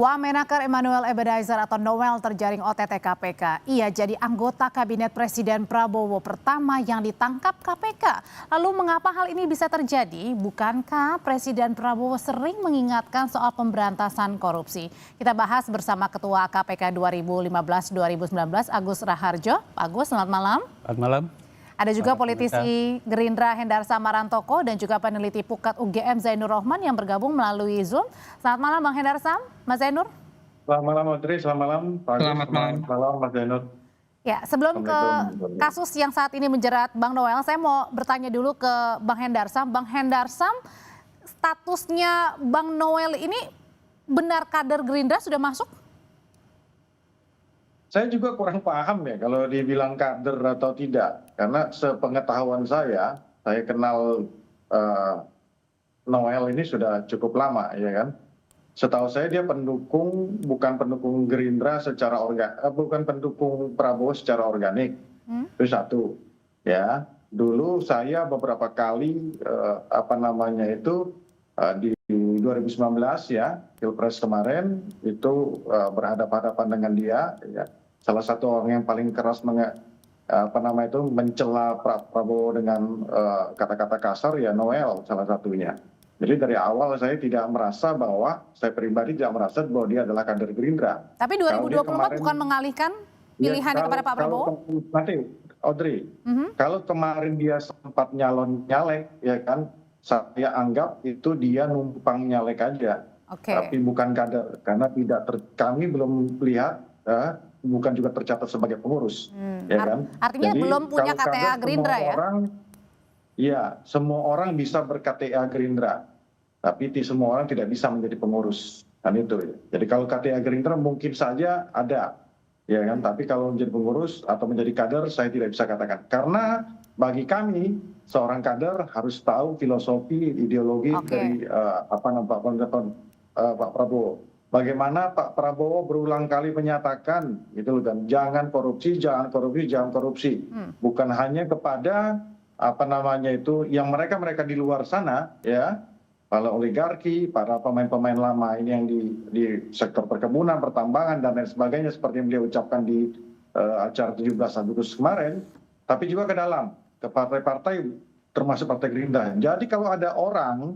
Wamenakar Emmanuel Ebenezer atau Noel terjaring OTT KPK. Ia jadi anggota Kabinet Presiden Prabowo pertama yang ditangkap KPK. Lalu mengapa hal ini bisa terjadi? Bukankah Presiden Prabowo sering mengingatkan soal pemberantasan korupsi? Kita bahas bersama Ketua KPK 2015-2019 Agus Raharjo. Pak Agus, selamat malam. Selamat malam. Ada juga politisi Gerindra Hendarsa Marantoko dan juga peneliti Pukat UGM Zainur Rohman yang bergabung melalui Zoom. Selamat malam Bang Hendarsam, Mas Zainur. Selamat malam Audrey, selamat malam Pak Agus, selamat malam Mas Zainur. Ya, sebelum ke kasus yang saat ini menjerat Bang Noel, saya mau bertanya dulu ke Bang Hendarsam. Bang Hendarsam, statusnya Bang Noel ini benar kader Gerindra sudah masuk? Saya juga kurang paham ya kalau dibilang kader atau tidak. Karena sepengetahuan saya kenal Noel ini sudah cukup lama, ya kan. Setahu saya dia bukan pendukung Gerindra secara bukan pendukung Prabowo secara organik. Itu satu. Ya, dulu saya beberapa kali di 2019 ya, Pilpres kemarin itu berhadapan-hadapan dengan dia, ya. Salah satu orang yang paling keras mencela Prabowo dengan kata-kata kasar ya Noel salah satunya. Jadi dari awal saya pribadi tidak merasa bahwa dia adalah kader Gerindra. Tapi 2024 bukan mengalihkan pilihannya kepada Pak Prabowo? Nanti Audrey, kalau kemarin dia sempat nyalek ya kan, saya anggap itu dia numpang nyalek aja. Tapi bukan kader, karena kami belum lihat, bukan juga tercatat sebagai pengurus, ya kan? Artinya jadi, belum punya KTA Gerindra ya? Iya, semua orang bisa ber-KTA Gerindra, tapi semua orang tidak bisa menjadi pengurus, kan itu ya. Jadi kalau KTA Gerindra mungkin saja ada, ya kan? Tapi kalau menjadi pengurus atau menjadi kader, saya tidak bisa katakan. Karena bagi kami, seorang kader harus tahu filosofi, ideologi dari Pak Prabowo. Bagaimana Pak Prabowo berulang kali menyatakan gitu loh kan, jangan korupsi, jangan korupsi, jangan korupsi. Bukan hanya kepada yang mereka di luar sana ya, para oligarki, para pemain-pemain lama ini yang di sektor perkebunan, pertambangan dan lain sebagainya seperti yang beliau ucapkan di acara 17 Agustus kemarin, tapi juga ke dalam, ke partai-partai termasuk Partai Gerindra. Jadi kalau ada orang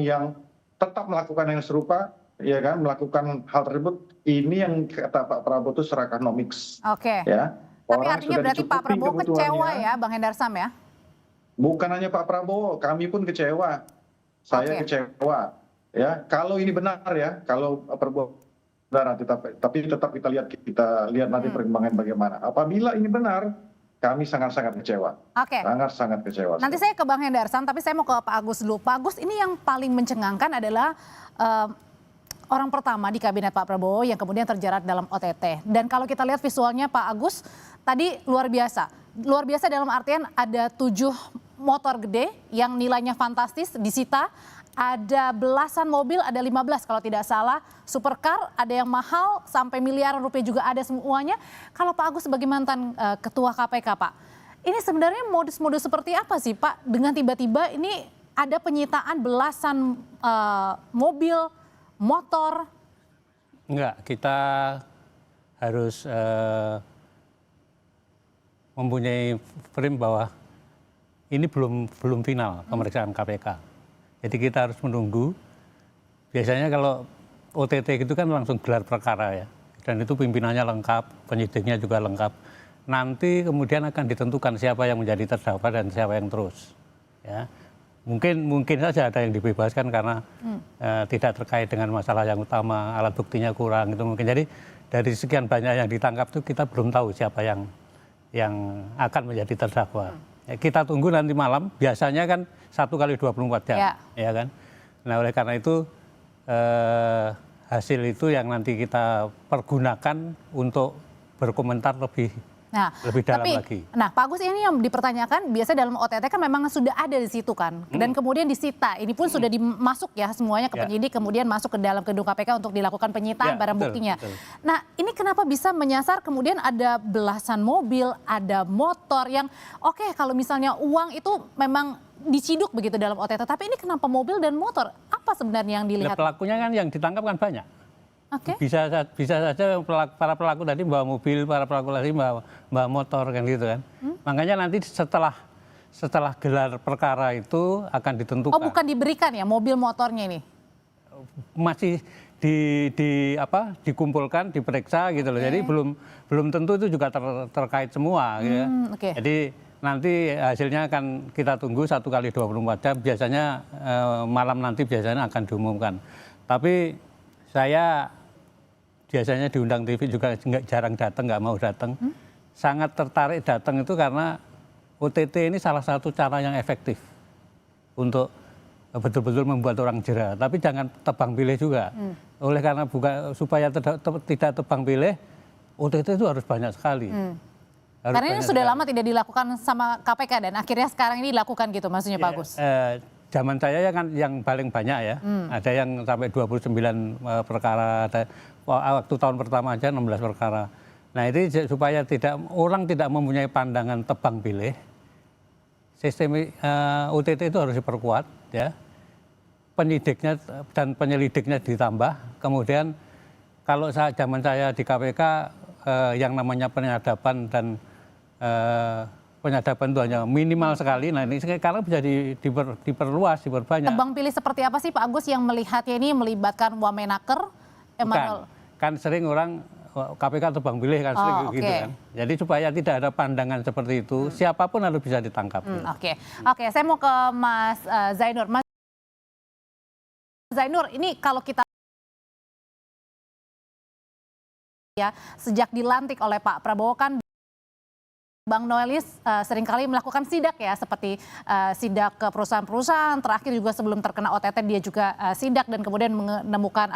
yang tetap melakukan yang serupa, ya kan, melakukan hal tersebut, ini yang kata Pak Prabowo itu serakanomics. Ya. Tapi artinya berarti Pak Prabowo kecewa ya, Bang Hendarsam ya? Bukan hanya Pak Prabowo, kami pun kecewa. Saya kecewa. Ya, kalau ini benar ya, kalau Prabowo benar, tapi tetap kita lihat nanti perkembangan bagaimana. Apabila ini benar, kami sangat-sangat kecewa. Sangat-sangat kecewa. Nanti saya ke Bang Hendarsam, tapi saya mau ke Pak Agus dulu. Pak Agus, ini yang paling mencengangkan adalah orang pertama di kabinet Pak Prabowo yang kemudian terjerat dalam OTT. Dan kalau kita lihat visualnya Pak Agus, tadi luar biasa. Luar biasa dalam artian ada 7 motor gede yang nilainya fantastis disita. Ada belasan mobil, ada 15 kalau tidak salah. Supercar, ada yang mahal, sampai miliaran rupiah juga ada semuanya. Kalau Pak Agus sebagai mantan Ketua KPK, Pak, ini sebenarnya modus-modus seperti apa sih, Pak? Dengan tiba-tiba ini ada penyitaan belasan mobil, motor. Enggak, kita harus mempunyai frame bahwa ini belum final pemeriksaan KPK. Jadi kita harus menunggu. Biasanya kalau OTT itu kan langsung gelar perkara ya. Dan itu pimpinannya lengkap, penyidiknya juga lengkap. Nanti kemudian akan ditentukan siapa yang menjadi terdakwa dan siapa yang terus. Ya. Mungkin saja ada yang dibebaskan karena tidak terkait dengan masalah yang utama, alat buktinya kurang itu mungkin. Jadi dari sekian banyak yang ditangkap itu kita belum tahu siapa yang akan menjadi terdakwa. Ya, kita tunggu nanti malam, biasanya kan 1 kali 24 jam, ya kan. Nah oleh karena itu hasil itu yang nanti kita pergunakan untuk berkomentar lebih Nah, lebih dalam tapi, lagi. nah Pak Agus ini yang dipertanyakan biasanya dalam OTT kan memang sudah ada di situ kan, dan kemudian disita. Ini pun sudah dimasuk ya semuanya ke penyidik, kemudian masuk ke dalam gedung KPK untuk dilakukan penyitaan barang betul, buktinya. betul. Nah, ini kenapa bisa menyasar kemudian ada belasan mobil, ada motor yang oke, kalau misalnya uang itu memang diciduk begitu dalam OTT, tapi ini kenapa mobil dan motor? Apa sebenarnya yang Nah, dilihat? pelakunya kan yang ditangkap kan banyak. Oke. Bisa saja para pelaku tadi bawa mobil, para pelaku tadi bawa motor kan gitu kan. Makanya nanti setelah gelar perkara itu akan ditentukan. Oh, bukan diberikan ya mobil motornya ini? Masih dikumpulkan, diperiksa gitu loh. Jadi belum tentu itu juga terkait semua gitu ya. Oke. Jadi nanti hasilnya akan kita tunggu 1 kali 24 jam. Biasanya malam nanti biasanya akan diumumkan. Tapi saya biasanya diundang TV juga jarang datang, nggak mau datang. Sangat tertarik datang itu karena OTT ini salah satu cara yang efektif untuk betul-betul membuat orang jera. Tapi jangan tebang pilih juga. Oleh karena supaya tidak tebang pilih, OTT itu harus banyak sekali. Karena ini sudah lama tidak dilakukan sama KPK dan akhirnya sekarang ini dilakukan gitu maksudnya Pak Agus? Zaman saya kan yang paling banyak ya, ada yang sampai 29 perkara, ada waktu tahun pertama aja 16 perkara. Nah itu supaya orang tidak mempunyai pandangan tebang pilih, sistem OTT itu harus diperkuat ya, penyidiknya dan penyelidiknya ditambah, kemudian kalau zaman saya di KPK yang namanya penyadapan dan penyadapan itu hanya minimal sekali. Nah ini sekarang bisa diperluas, diperbanyak. Tebang pilih seperti apa sih Pak Agus yang melihatnya ini melibatkan Wamenaker, Emmanuel? Kan sering orang KPK tebang pilih kan sering gitu kan. Jadi supaya tidak ada pandangan seperti itu, siapapun harus bisa ditangkap. Oke, saya mau ke Mas Zainur. Mas Zainur, ini kalau kita ya sejak dilantik oleh Pak Prabowo kan Bang Noelis seringkali melakukan sidak ya, seperti sidak ke perusahaan-perusahaan, terakhir juga sebelum terkena OTT dia juga sidak dan kemudian menemukan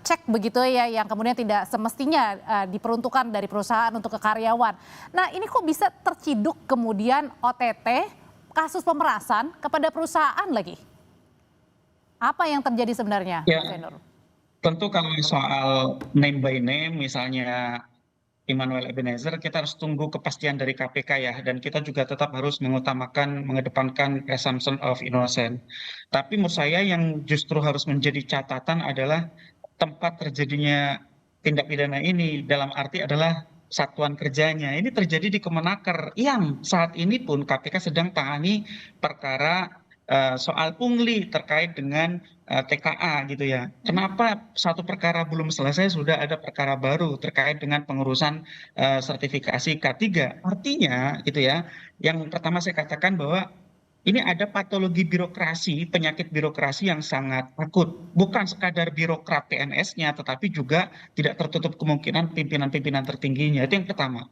cek begitu ya yang kemudian tidak semestinya diperuntukkan dari perusahaan untuk ke karyawan. Nah ini kok bisa terciduk kemudian OTT kasus pemerasan kepada perusahaan lagi? Apa yang terjadi sebenarnya, Ya, Mas Zainur? tentu kalau soal name by name misalnya Immanuel Ebenezer, kita harus tunggu kepastian dari KPK ya, dan kita juga tetap harus mengedepankan presumption of innocent. Tapi menurut saya yang justru harus menjadi catatan adalah tempat terjadinya tindak pidana ini, dalam arti adalah satuan kerjanya. Ini terjadi di Kemenaker yang saat ini pun KPK sedang tangani perkara soal pungli terkait dengan TKA gitu ya. Kenapa satu perkara belum selesai sudah ada perkara baru terkait dengan pengurusan sertifikasi K3? Artinya gitu ya, yang pertama saya katakan bahwa ini ada patologi birokrasi, penyakit birokrasi yang sangat akut. Bukan sekadar birokrat PNS-nya, tetapi juga tidak tertutup kemungkinan pimpinan-pimpinan tertingginya. Itu yang pertama.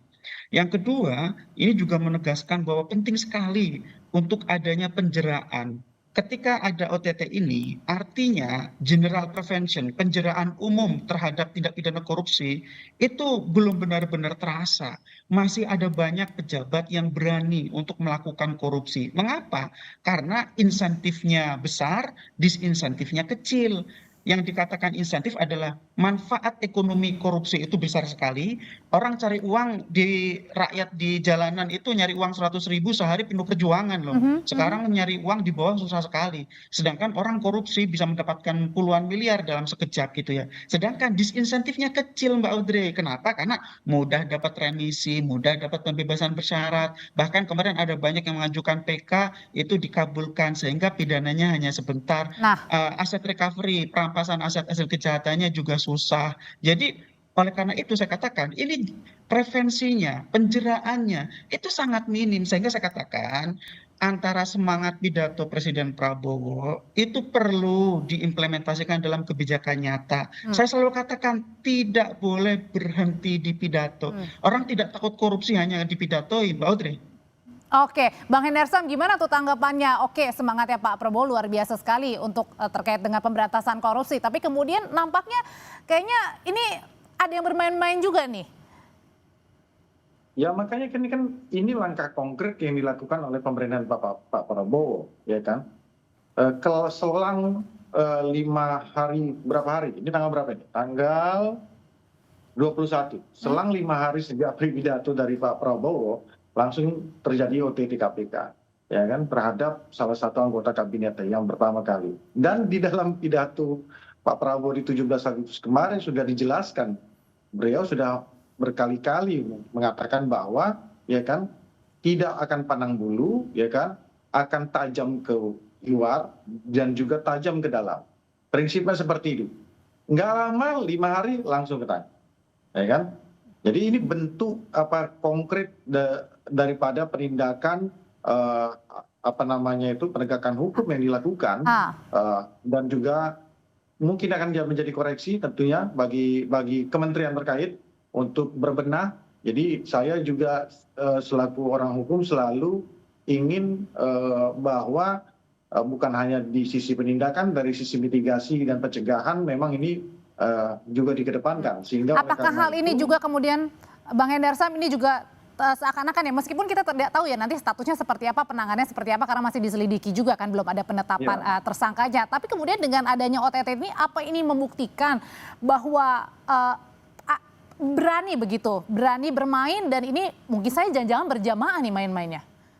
Yang kedua, ini juga menegaskan bahwa penting sekali untuk adanya penjeraan. Ketika ada OTT ini, artinya general prevention, penjeraan umum terhadap tindak pidana korupsi itu belum benar-benar terasa. Masih ada banyak pejabat yang berani untuk melakukan korupsi. Mengapa? Karena insentifnya besar, disinsentifnya kecil. Yang dikatakan insentif adalah manfaat ekonomi korupsi itu besar sekali. Orang cari uang rakyat di jalanan itu nyari uang 100.000 sehari penuh perjuangan loh. Sekarang nyari uang di bawah susah sekali. Sedangkan orang korupsi bisa mendapatkan puluhan miliar dalam sekejap gitu ya. Sedangkan disinsentifnya kecil Mbak Audrey. Kenapa? Karena mudah dapat remisi, mudah dapat pembebasan bersyarat. Bahkan kemarin ada banyak yang mengajukan PK itu dikabulkan sehingga pidananya hanya sebentar. Aset recovery, perampasan aset hasil kejahatannya juga susah. Jadi oleh karena itu saya katakan ini prevensinya, penjeraannya itu sangat minim, sehingga saya katakan antara semangat pidato Presiden Prabowo itu perlu diimplementasikan dalam kebijakan nyata. Saya selalu katakan tidak boleh berhenti di pidato. Orang tidak takut korupsi hanya dipidatoin, Mbak Audrey. Oke, Bang Hendersam gimana tuh tanggapannya? Oke, semangatnya Pak Prabowo luar biasa sekali untuk terkait dengan pemberantasan korupsi. Tapi kemudian nampaknya kayaknya ini ada yang bermain-main juga nih. Ya makanya ini langkah konkret yang dilakukan oleh pemerintahan Pak Prabowo, ya kan. Kalau selang 5 hari, berapa hari? Ini tanggal berapa ini? Tanggal 21. Selang 5 hari sejak pidato dari Pak Prabowo, langsung terjadi OTT KPK, ya kan, terhadap salah satu anggota kabinetnya yang pertama kali. Dan di dalam pidato Pak Prabowo di 17 Agustus kemarin sudah dijelaskan, beliau sudah berkali-kali mengatakan bahwa, ya kan, tidak akan pandang bulu, ya kan, akan tajam ke luar dan juga tajam ke dalam. Prinsipnya seperti itu. Nggak lama, 5 hari langsung ketangkap, ya kan. Jadi ini bentuk konkret daripada penindakan penegakan hukum yang dilakukan, dan juga mungkin akan menjadi koreksi tentunya bagi kementerian terkait untuk berbenah. Jadi saya juga selaku orang hukum selalu ingin bahwa bukan hanya di sisi penindakan, dari sisi mitigasi dan pencegahan memang ini juga dikedepankan. Sehingga apakah hal ini juga kemudian Bang Hendar Sam ini juga seakan-akan ya, meskipun kita tidak tahu ya nanti statusnya seperti apa, penanganannya seperti apa karena masih diselidiki juga kan, belum ada penetapan tersangkanya. Tapi kemudian dengan adanya OTT ini, apa ini membuktikan bahwa berani berani bermain, dan ini mungkin saya jangan-jangan berjamaah nih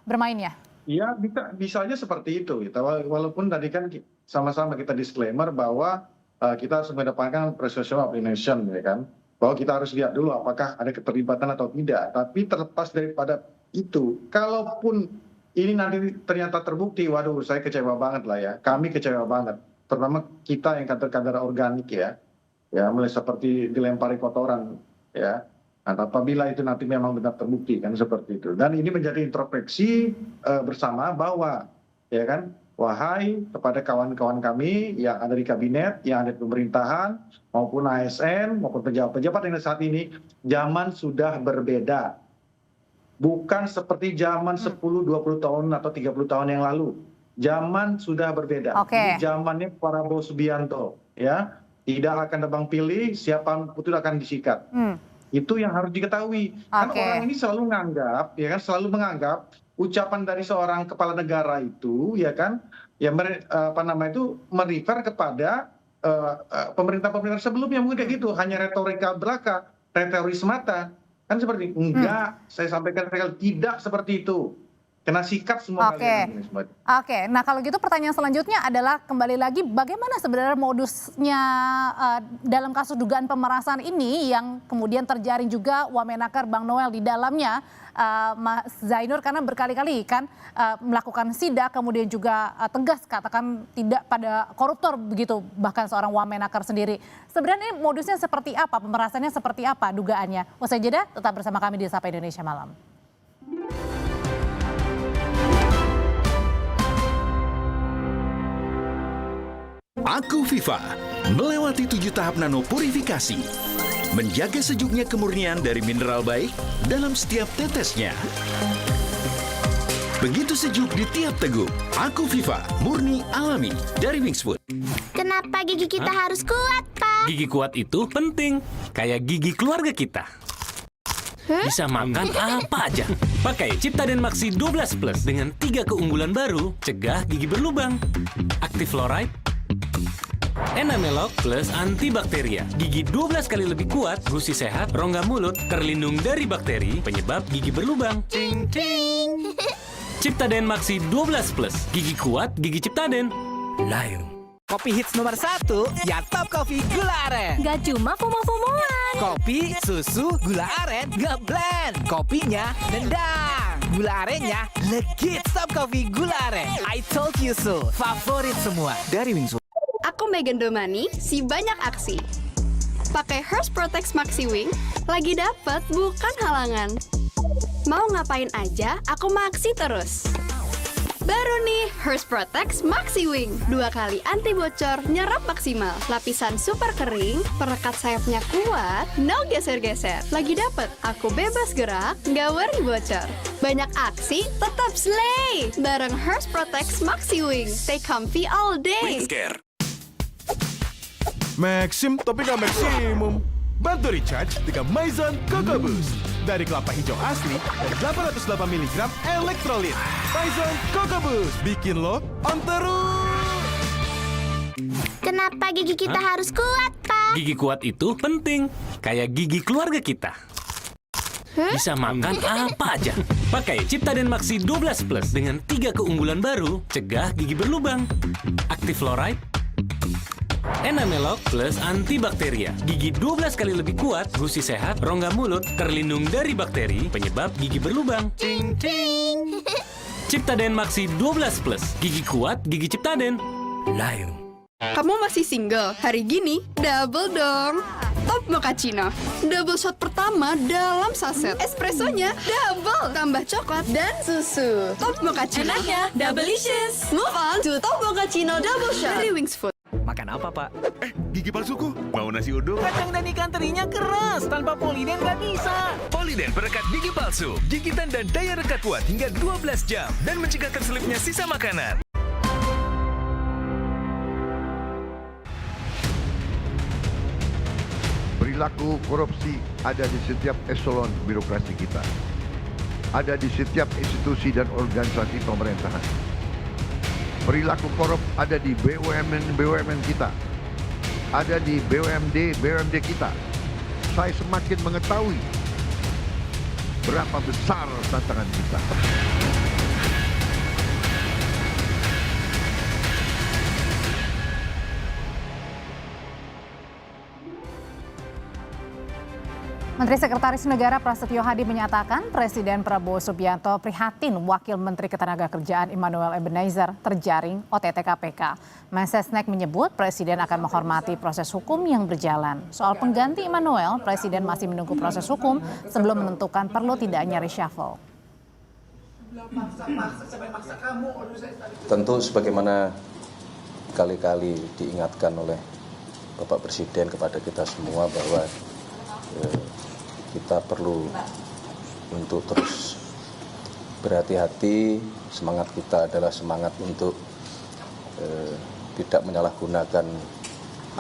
bermainnya. Iya, bisa aja seperti itu. Walaupun tadi kan sama-sama kita disclaimer bahwa kita harus mengedepankan presumption of innocence, ya kan. Bahwa kita harus lihat dulu apakah ada keterlibatan atau tidak. Tapi terlepas daripada itu, kalaupun ini nanti ternyata terbukti, waduh, saya kecewa banget lah ya. Kami kecewa banget. Terutama kita yang kader-kader organik ya, mulai seperti dilempari kotoran, ya. Nah, apabila itu nanti memang benar terbukti kan seperti itu. Dan ini menjadi introspeksi bersama bahwa, ya kan, wahai kepada kawan-kawan kami yang ada di kabinet, yang ada di pemerintahan, maupun ASN, maupun pejabat-pejabat yang saat ini, zaman sudah berbeda. Bukan seperti zaman 10, 20 tahun atau 30 tahun yang lalu. Zaman sudah berbeda. Ini zamannya Prabowo Subianto, ya. Tidak akan tebang pilih, siapa pun akan disikat. Itu yang harus diketahui. Kan orang ini selalu menganggap, ya kan, selalu menganggap ucapan dari seorang kepala negara itu, ya kan, ya merefer kepada pemerintah-pemerintah sebelumnya, mungkin kayak gitu, hanya retorika belaka, retori semata, kan seperti enggak. Saya sampaikan sekali, tidak seperti itu. Kena sikat semua kalian. Oke, nah kalau gitu pertanyaan selanjutnya adalah kembali lagi, bagaimana sebenarnya modusnya dalam kasus dugaan pemerasan ini yang kemudian terjaring juga Wamenakar Bang Noel di dalamnya, Mas Zainur, karena berkali-kali kan melakukan sidak, kemudian juga tegas katakan tidak pada koruptor begitu, bahkan seorang Wamenakar sendiri. Sebenarnya modusnya seperti apa, pemerasannya seperti apa dugaannya? Usai jeda, tetap bersama kami di Sapa Indonesia Malam. Aku Viva melewati 7 tahap nano purifikasi, menjaga sejuknya kemurnian dari mineral baik dalam setiap tetesnya. Begitu sejuk di tiap teguk. Aku Viva, murni alami dari Wingsfood. Kenapa gigi kita harus kuat, Pak? Gigi kuat itu penting, kayak gigi keluarga kita. Bisa makan apa aja. Pakai Ciptaden Maxi 12 Plus dengan 3 keunggulan baru, cegah gigi berlubang. Active Fluoride, Enamelok plus antibakteria. Gigi 12 kali lebih kuat, gusi sehat, rongga mulut, terlindung dari bakteri, penyebab gigi berlubang. Cing cing. Ciptaden Maxi 12 Plus. Gigi kuat, gigi Ciptaden. Layu. Kopi hits nomor 1, ya Top Coffee Gula Aren. Gak cuma FOMO-FOMOan. Kopi, susu, gula aren, ngeblend. Kopinya nendang. Gula arennya legit. Top Coffee Gula Aren. I told you so. Favorit semua dari Wingsfood. Aku Megan Domani, si banyak aksi. Pakai Hearst Protect Maxi Wing, lagi dapet bukan halangan. Mau ngapain aja, aku maksi terus. Baru nih, Hearst Protect Maxi Wing. 2 kali anti bocor, nyerap maksimal. Lapisan super kering, perekat sayapnya kuat, no geser-geser. Lagi dapet, aku bebas gerak, nggak worry bocor. Banyak aksi, tetap slay. Bareng Hearst Protect Maxi Wing. Stay comfy all day. Wingscare. Maxim tapi nggak maksimum. Bantu recharge dengan Maison Coco Boost. dari kelapa hijau asli dan 808 mg elektrolit. Tyson Coco Boost bikin lo on terus. Kenapa gigi kita harus kuat, Pak? Gigi kuat itu penting, kayak gigi keluarga kita. Bisa makan apa aja. Pakai Ciptaden Maxi 12 Plus dengan 3 keunggulan baru, cegah gigi berlubang. Aktif fluoride, enamelok plus antibakteria. Gigi 12 kali lebih kuat, gusi sehat, rongga mulut, terlindung dari bakteri, penyebab gigi berlubang. Cing cing. Ciptaden Maxi 12 Plus, gigi kuat, gigi Ciptaden. Layu. Kamu masih single? Hari gini, double dong. Top Mochaccino. Double shot pertama dalam saset. Espressonya double. Tambah coklat dan susu. Top Mochaccino. Enaknya, double-licious. Move on to Top Mochaccino Double Shot dari Wings Food. Makan apa, Pak? Gigi palsuku, mau nasi uduk? Kacang dan ikan terinya keras, tanpa Poliden nggak bisa. Poliden perekat gigi palsu, gigitan dan daya rekat kuat hingga 12 jam dan mencegah terselipnya sisa makanan. Perilaku korupsi ada di setiap eselon birokrasi kita. Ada di setiap institusi dan organisasi pemerintahan. Perilaku korup ada di BUMN kita. Ada di BUMD kita. Saya semakin mengetahui berapa besar tantangan kita. Menteri Sekretaris Negara Prasetyo Hadi menyatakan Presiden Prabowo Subianto prihatin Wakil Menteri Ketenagakerjaan Immanuel Ebenezer terjaring OTT KPK. Mensesnek menyebut Presiden akan menghormati proses hukum yang berjalan. Soal pengganti Immanuel, Presiden masih menunggu proses hukum sebelum menentukan perlu tidaknya reshuffle. Tentu sebagaimana kali-kali diingatkan oleh Bapak Presiden kepada kita semua bahwa kita perlu untuk terus berhati-hati. Semangat kita adalah semangat untuk tidak menyalahgunakan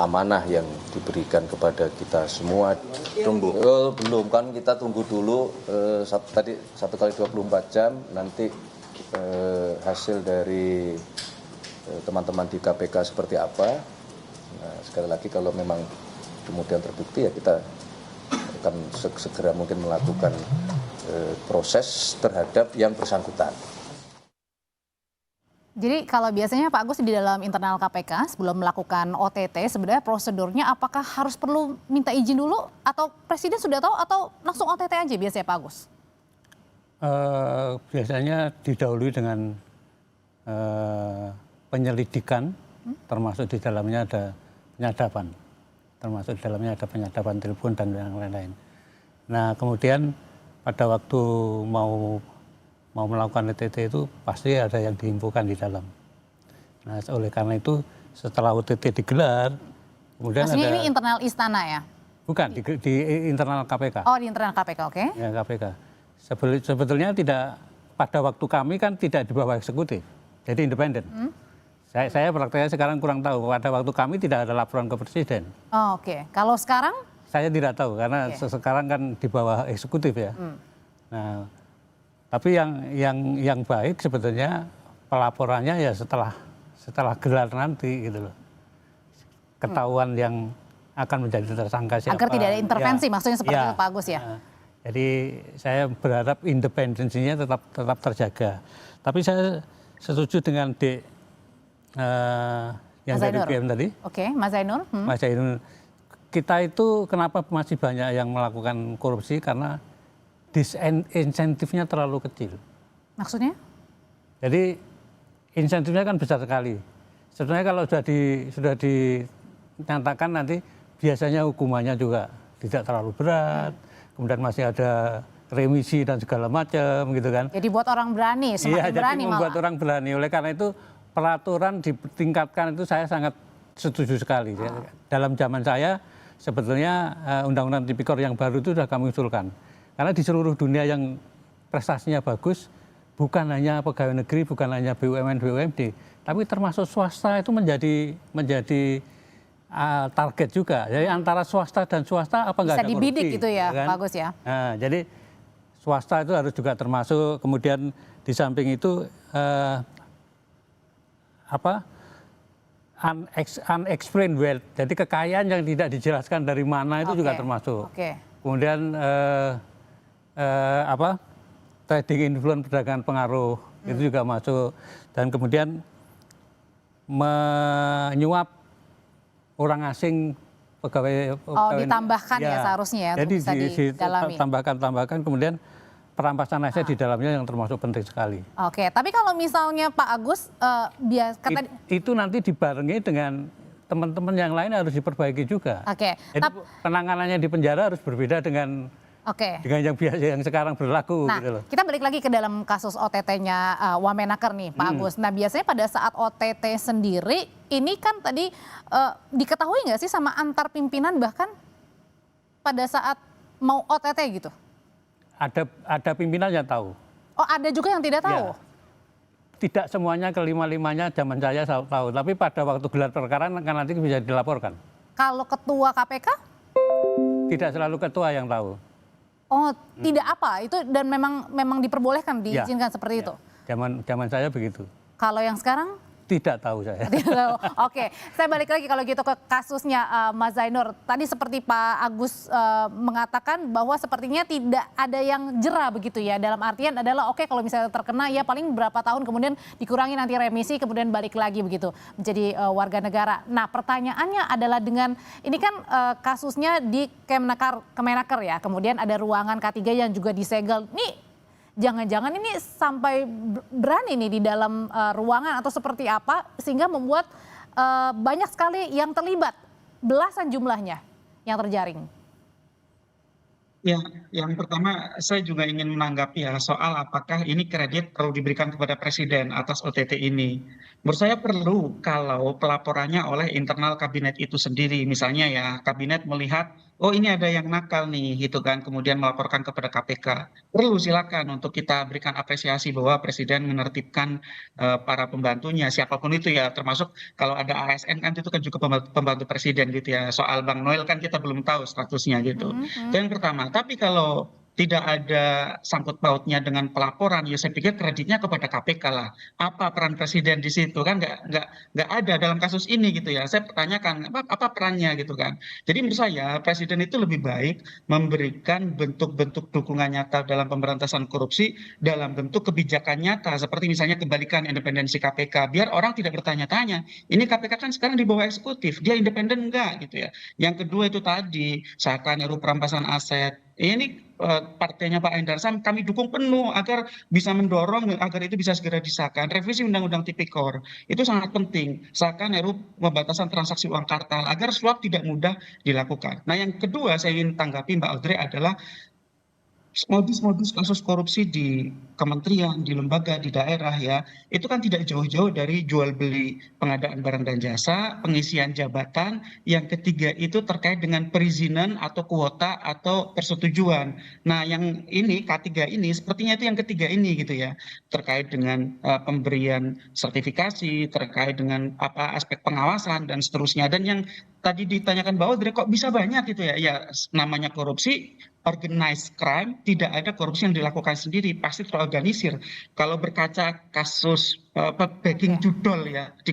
amanah yang diberikan kepada kita semua. Tunggu. Belum, kan kita tunggu dulu tadi 1 kali 24 jam nanti hasil dari teman-teman di KPK seperti apa. Nah, sekali lagi kalau memang kemudian terbukti ya kita akan segera mungkin melakukan proses terhadap yang bersangkutan. Jadi kalau biasanya Pak Agus di dalam internal KPK sebelum melakukan OTT sebenarnya prosedurnya apakah harus perlu minta izin dulu atau Presiden sudah tahu atau langsung OTT aja biasanya Pak Agus? Biasanya didahului dengan penyelidikan, termasuk di dalamnya ada penyadapan. Termasuk di dalamnya ada penyadapan telepon dan yang lain-lain. Nah kemudian pada waktu mau melakukan OTT itu pasti ada yang diinfokan di dalam. Nah oleh karena itu setelah OTT digelar, kemudian maksudnya ada... ini internal istana ya? Bukan, di internal KPK. Oh di internal KPK, oke. Ya KPK. Sebetulnya tidak, pada waktu kami kan tidak di bawah eksekutif, jadi independen. Saya prakteknya sekarang kurang tahu. Pada waktu kami tidak ada laporan ke Presiden. Oh, oke. Kalau sekarang? Saya tidak tahu karena sekarang kan di bawah eksekutif ya. Nah, tapi yang baik sebetulnya pelaporannya ya setelah gelar nanti gitu loh. Ketahuan yang akan menjadi tersangka siapa. Agar tidak ada intervensi, maksudnya seperti itu Pak Agus ya. Jadi saya berharap independensinya tetap terjaga. Tapi saya setuju dengan yang Mas dari Zainur. PM tadi. Oke, Mas Zainur. Mas Zainur, kita itu kenapa masih banyak yang melakukan korupsi karena disinsentifnya terlalu kecil. Maksudnya? Jadi insentifnya kan besar sekali. Sebenarnya kalau sudah dinyatakan nanti biasanya hukumannya juga tidak terlalu berat. Kemudian masih ada remisi dan segala macam gitu kan. Jadi buat orang berani, semakin berani malah. Membuat orang berani. Oleh karena itu peraturan ditingkatkan itu saya sangat setuju sekali. Dalam zaman saya sebetulnya Undang-Undang Tipikor yang baru itu sudah kami usulkan. Karena di seluruh dunia yang prestasinya bagus, bukan hanya pegawai negeri, bukan hanya BUMN, BUMD, tapi termasuk swasta itu menjadi target juga. Jadi antara swasta dan swasta apa nggak ada korupsi? Bisa dibidik gitu ya, kan? Pak Agus ya. Nah, jadi swasta itu harus juga termasuk. Kemudian di samping itu unexplained wealth, jadi kekayaan yang tidak dijelaskan dari mana itu juga termasuk. Kemudian trading influence, perdagangan pengaruh itu juga masuk, dan kemudian menyuap orang asing pegawai. Ditambahkan ya seharusnya ya, jadi untuk bisa didalami. tambahkan kemudian perampasan aset di dalamnya yang termasuk penting sekali. Oke, tapi kalau misalnya Pak Agus itu nanti dibarengi dengan teman-teman yang lain harus diperbaiki juga. Oke. Jadi penanganannya di penjara harus berbeda dengan yang biasa yang sekarang berlaku. Nah, gitu loh. kita balik lagi ke dalam kasus OTT-nya Wamenaker nih, Pak Agus. Nah, biasanya pada saat OTT sendiri, ini kan tadi diketahui nggak sih sama antar pimpinan bahkan pada saat mau OTT gitu? Ada pimpinan yang tahu. Oh, ada juga yang tidak tahu? Ya. Tidak semuanya kelima-limanya zaman saya tahu, tapi pada waktu gelar perkara kan nanti bisa dilaporkan. Kalau ketua KPK? Tidak selalu ketua yang tahu. Oh, tidak apa? Itu dan memang diperbolehkan, diizinkan seperti itu? Zaman saya begitu. Kalau yang sekarang? Tidak tahu saya. Oke, saya balik lagi kalau gitu ke kasusnya Mas Zainur. Tadi seperti Pak Agus mengatakan bahwa sepertinya tidak ada yang jera begitu ya. Dalam artian adalah kalau misalnya terkena ya paling berapa tahun kemudian dikurangi nanti remisi kemudian balik lagi begitu menjadi warga negara. Nah pertanyaannya adalah dengan ini kan kasusnya di Kemenaker ya. Kemudian ada ruangan K3 yang juga disegel. Nih jangan-jangan ini sampai berani nih di dalam ruangan atau seperti apa sehingga membuat banyak sekali yang terlibat, belasan jumlahnya yang terjaring. Ya, yang pertama saya juga ingin menanggapi ya soal apakah ini kredit perlu diberikan kepada Presiden atas OTT ini. Menurut saya perlu kalau pelaporannya oleh internal kabinet itu sendiri. Misalnya ya kabinet melihat, oh ini ada yang nakal nih gitu kan, kemudian melaporkan kepada KPK. Perlu silakan untuk kita berikan apresiasi bahwa Presiden menertibkan para pembantunya, siapapun itu ya, termasuk kalau ada ASN kan itu kan juga pembantu Presiden gitu ya. Soal Bang Noel kan kita belum tahu statusnya gitu. Itu yang pertama. Tapi kalau tidak ada sangkut pautnya dengan pelaporan, ya saya pikir kreditnya kepada KPK lah. Apa peran Presiden di situ kan nggak ada dalam kasus ini gitu ya. Saya pertanyakan apa perannya gitu kan. Jadi menurut saya Presiden itu lebih baik memberikan bentuk-bentuk dukungan nyata dalam pemberantasan korupsi dalam bentuk kebijakan nyata seperti misalnya kembalikan independensi KPK biar orang tidak bertanya-tanya. Ini KPK kan sekarang di bawah eksekutif, dia independen enggak gitu ya. Yang kedua itu tadi seakan RUU perampasan aset. Ini partainya Pak Endarsam kami dukung penuh agar bisa mendorong agar itu bisa segera disahkan. Revisi Undang-Undang Tipikor itu sangat penting. Seakan RUU pembatasan transaksi uang kartal agar suap tidak mudah dilakukan. Nah yang kedua saya ingin tanggapi Mbak Audrey adalah modus-modus kasus korupsi di kementerian, di lembaga, di daerah ya, itu kan tidak jauh-jauh dari jual beli pengadaan barang dan jasa, pengisian jabatan, yang ketiga itu terkait dengan perizinan atau kuota atau persetujuan. Nah yang ini K3 ini sepertinya itu yang ketiga ini gitu ya, terkait dengan pemberian sertifikasi, terkait dengan aspek pengawasan dan seterusnya. Dan yang tadi ditanyakan bahwa kok bisa banyak gitu ya, ya namanya korupsi, organized crime, tidak ada korupsi yang dilakukan sendiri, pasti terorganisir. Kalau berkaca kasus backing judol ya di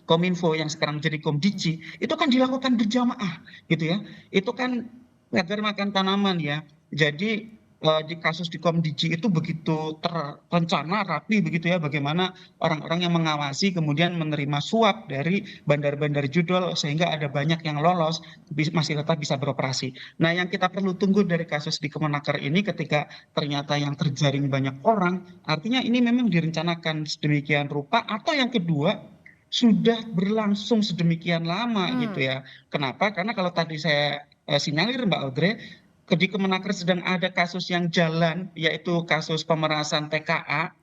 Kominfo yang sekarang jadi Komdiji, itu kan dilakukan berjamaah gitu ya. Itu kan agar makan tanaman ya. Jadi di kasus di Komdiji itu begitu terencana, rapi begitu ya, bagaimana orang-orang yang mengawasi kemudian menerima suap dari bandar-bandar judol sehingga ada banyak yang lolos masih tetap bisa beroperasi. Nah yang kita perlu tunggu dari kasus di Kemenaker ini ketika ternyata yang terjaring banyak orang, artinya ini memang direncanakan sedemikian rupa, atau yang kedua sudah berlangsung sedemikian lama gitu ya. Kenapa? Karena kalau tadi saya sinyalir Mbak Audrey, di Kemenaker sedang ada kasus yang jalan, yaitu kasus pemerasan TKA.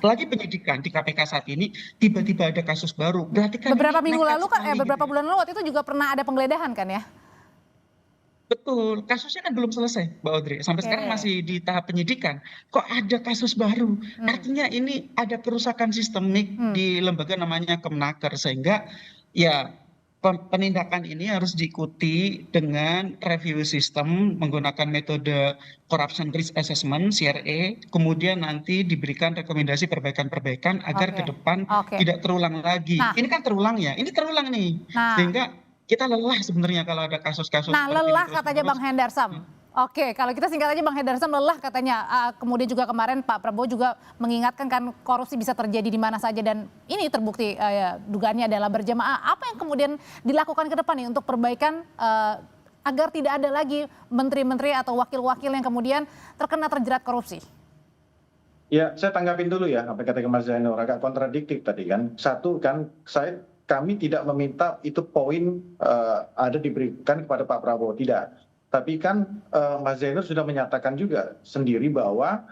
Lagi penyidikan di KPK saat ini, tiba-tiba ada kasus baru. Berarti kan beberapa minggu lalu kan, beberapa bulan lalu waktu itu juga pernah ada penggeledahan kan ya? Betul, kasusnya kan belum selesai, Mbak Audrey. Sampai sekarang masih di tahap penyidikan. Kok ada kasus baru? Artinya ini ada kerusakan sistemik di lembaga namanya Kemenaker, sehingga ya penindakan ini harus diikuti dengan review sistem menggunakan metode corruption risk assessment (CRA), kemudian nanti diberikan rekomendasi perbaikan-perbaikan agar ke depan tidak terulang lagi. Ini kan terulang ya, ini terulang nih, sehingga kita lelah sebenarnya kalau ada kasus-kasus. Nah, lelah katanya Bang Hendarsam. Oke, kalau kita singkat aja Bang Hendarsam, lelah katanya. Kemudian juga kemarin Pak Prabowo juga mengingatkan kan korupsi bisa terjadi di mana saja dan ini terbukti dugaannya adalah berjamaah. Apa yang kemudian dilakukan ke depan nih untuk perbaikan agar tidak ada lagi menteri-menteri atau wakil-wakil yang kemudian terjerat korupsi? Ya, saya tanggapin dulu ya apa kata Mas Zainur, agak kontradiktif tadi kan. Satu kan kami tidak meminta itu poin ada diberikan kepada Pak Prabowo, tidak. Tapi kan Mas Zainur sudah menyatakan juga sendiri bahwa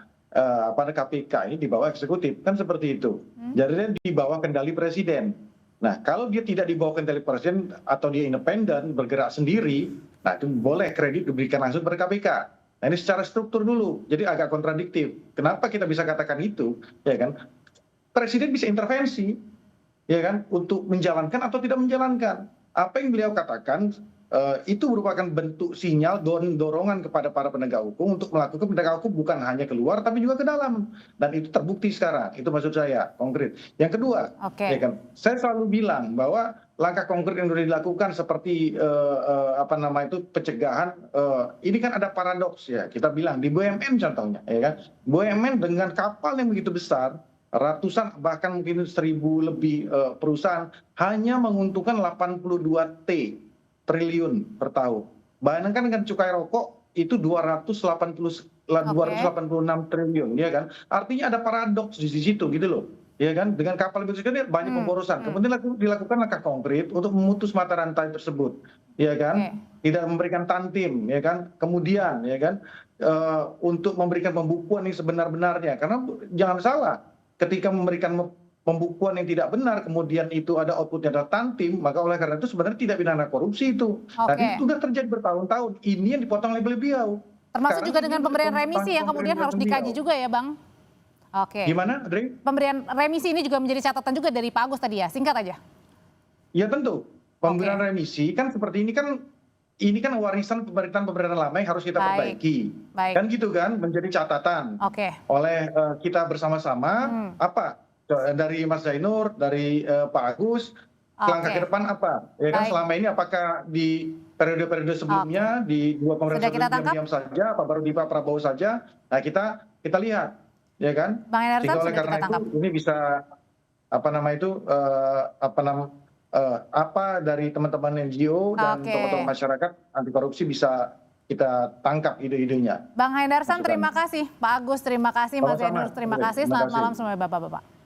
pada KPK ini di bawah eksekutif, kan seperti itu. Jadi di bawah kendali presiden. Nah, kalau dia tidak di bawah kendali presiden atau dia independen, bergerak sendiri, nah itu boleh kredit diberikan langsung kepada KPK. Nah, ini secara struktur dulu, jadi agak kontradiktif. Kenapa kita bisa katakan itu? Ya kan, presiden bisa intervensi, ya kan, untuk menjalankan atau tidak menjalankan. Apa yang beliau katakan itu merupakan bentuk sinyal dorongan kepada para penegak hukum untuk melakukan penegak hukum bukan hanya keluar tapi juga ke dalam, dan itu terbukti sekarang. Itu maksud saya konkret. Yang kedua, ya kan, saya selalu bilang bahwa langkah konkret yang sudah dilakukan seperti pencegahan, ini kan ada paradoks ya. Kita bilang di BUMN contohnya, ya kan, BUMN dengan kapal yang begitu besar, ratusan bahkan mungkin 1.000 lebih perusahaan puluhan menguntungkan 82 triliun per tahun. Bayangkan dengan cukai rokok itu 286 triliun, ya kan? Artinya ada paradoks di situ gitu loh. Ya kan? Dengan kapal besar ini banyak pemborosan. Kemudian dilakukan langkah konkret untuk memutus mata rantai tersebut. Ya kan? Tidak memberikan tantim, ya kan? Kemudian ya kan untuk memberikan pembukuan yang sebenar-benarnya. Karena jangan salah, ketika memberikan pembukuan yang tidak benar, kemudian itu ada outputnya adalah tantim, maka oleh karena itu sebenarnya tidak pidana korupsi itu. Tadi itu sudah terjadi bertahun-tahun. Ini yang dipotong oleh beliau. Termasuk juga dengan pemberian remisi yang kemudian harus dikaji juga ya Bang? Oke. Gimana, Adri? Pemberian remisi ini juga menjadi catatan juga dari Pak Agus tadi ya, singkat aja. Ya tentu. Pemberian remisi kan seperti ini kan warisan pemerintahan lama yang harus kita perbaiki. Kan gitu kan, menjadi catatan oleh kita bersama-sama apa? Dari Mas Zainur, dari Pak Agus, langkah ke depan apa? Ya kan selama ini apakah di periode-periode sebelumnya di dua pemerintahan sebelumnya diam saja, apa baru di Pak Prabowo saja? Nah kita lihat, ya kan? Bang Hendarsam, oleh karena itu ini bisa apa dari teman-teman NGO dan tokoh-tokoh masyarakat anti korupsi bisa kita tangkap ide-idenya. Bang Hendarsam terima kasih, Pak Agus terima kasih, Mas Zainur terima kasih, selamat malam semuanya Bapak-Bapak.